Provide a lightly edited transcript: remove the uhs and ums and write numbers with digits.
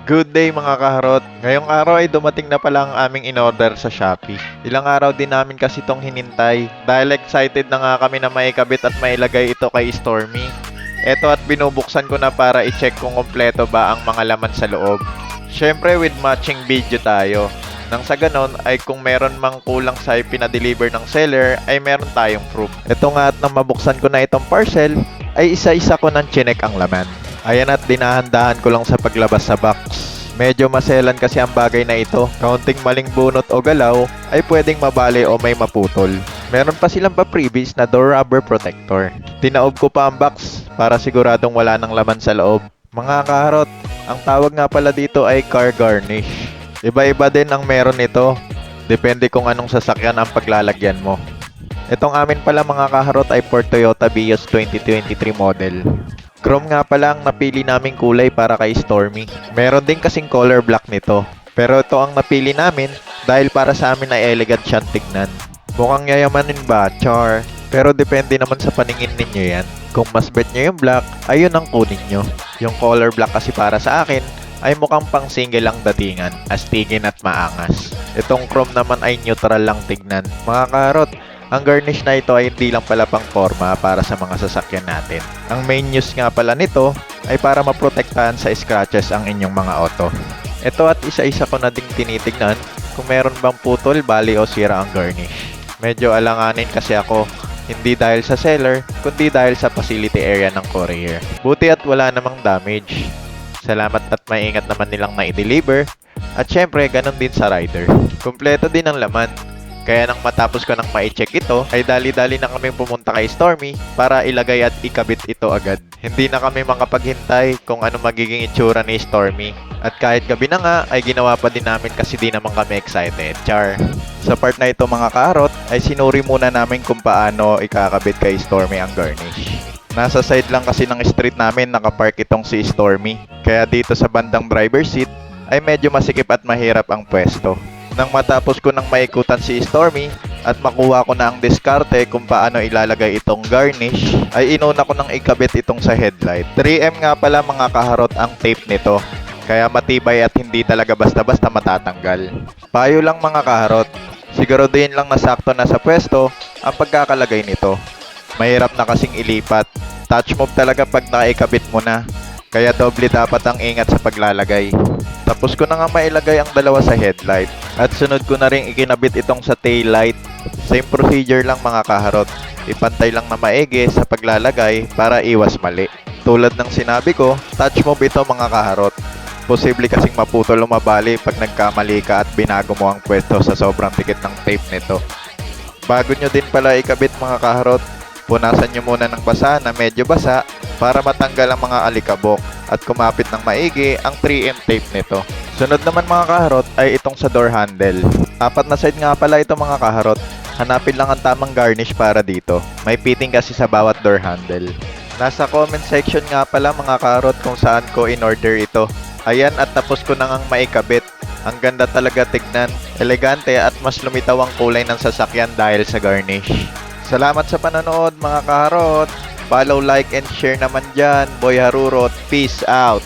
Good day mga kaharot! Ngayong araw ay dumating na pala ang aming in-order sa Shopee. Ilang araw din namin kasi itong hinintay dahil excited na nga kami na maikabit at mailagay ito kay Stormy. Eto at binubuksan ko na para i-check kung kompleto ba ang mga laman sa loob. Syempre with matching video tayo. Nang sa ganon ay kung meron mang kulang sa pinadeliver ng seller ay meron tayong proof. Ito nga at nang mabuksan ko na itong parcel ay isa-isa ko nang chinek ang laman. Ayan at dinahandahan ko lang sa paglabas sa box. Medyo maselan kasi ang bagay na ito. Kaunting maling bunot o galaw ay pwedeng mabali o may maputol. Meron pa silang pa-previous na door rubber protector. Tinaob ko pa ang box para siguradong wala ng laman sa loob. Mga kaharot, ang tawag nga pala dito ay car garnish. Iba-iba din ang meron nito. Depende kung anong sasakyan ang paglalagyan mo. Itong amin pala mga kaharot ay for Toyota Vios 2023 model. Chrome nga pala ang napili naming kulay para kay Stormy. Meron din kasing color black nito. Pero ito ang napili namin dahil para sa amin ay elegant siyang tignan. Mukhang yayamanin ba, char? Pero depende naman sa paningin ninyo yan. Kung mas bet nyo yung black, ayun ang kunin nyo. Yung color black kasi para sa akin ay mukhang pang single lang datingan, astigin at maangas. Itong chrome naman ay neutral lang tignan. Mga karot, ang garnish na ito ay hindi lang pala pang forma para sa mga sasakyan natin. Ang main use nga pala nito ay para maprotektahan sa scratches ang inyong mga auto. Ito at isa-isa ko na ding tinitignan kung meron bang putol, bali o sira ang garnish. Medyo alanganin kasi ako, hindi dahil sa seller, kundi dahil sa facility area ng courier. Buti at wala namang damage. Salamat at maingat naman nilang na-deliver. At syempre, ganun din sa rider. Kumpleto din ang laman. Kaya nang matapos ko nang ma-check ito, ay dali-dali na kaming pumunta kay Stormy para ilagay at ikabit ito agad. Hindi na kami makapaghintay kung ano magiging itsura ni Stormy. At kahit gabi na nga, ay ginawa pa din namin kasi di naman kami excited. Char! Sa part na ito mga karot, ay sinuri muna namin kung paano ikakabit kay Stormy ang garnish. Nasa side lang kasi ng street namin nakapark itong si Stormy. Kaya dito sa bandang driver seat, ay medyo masikip at mahirap ang pwesto. Nang matapos ko nang maikutan si Stormy at makuha ko na ang diskarte kung paano ilalagay itong garnish, ay inuna ko nang ikabit itong sa headlight. 3M nga pala mga kaharot ang tape nito, kaya matibay at hindi talaga basta-basta matatanggal. Payo lang mga kaharot, siguraduhin lang na sakto na sa pwesto ang pagkakalagay nito. Mahirap na kasing ilipat, touch move talaga pag naikabit mo na, kaya doble dapat ang ingat sa paglalagay. Tapos ko na nga mailagay ang dalawa sa headlight. At sunod ko na rin ikinabit itong sa tail light. Same procedure lang mga kaharot. Ipantay lang na maigi sa paglalagay para iwas mali. Tulad ng sinabi ko, touch move ito mga kaharot. Posible kasing maputol o mabali pag nagkamali ka at binago mo ang pwesto sa sobrang tikit ng tape nito. Bago nyo din pala ikabit mga kaharot, punasan nyo muna ng basa na medyo basa para matanggal ang mga alikabok at kumapit ng maigi ang 3M tape nito. Sunod naman mga kaharot ay itong sa door handle. 4 na side nga pala ito mga kaharot. Hanapin lang ang tamang garnish para dito. May fitting kasi sa bawat door handle. Nasa comment section nga pala mga kaharot kung saan ko in-order ito. Ayan at tapos ko na ngang maikabit. Ang ganda talaga tignan, elegante at mas lumitaw ang kulay ng sasakyan dahil sa garnish. Salamat sa panonood mga kaharot. Follow, like, and share naman dyan. Boy Harurot, peace out!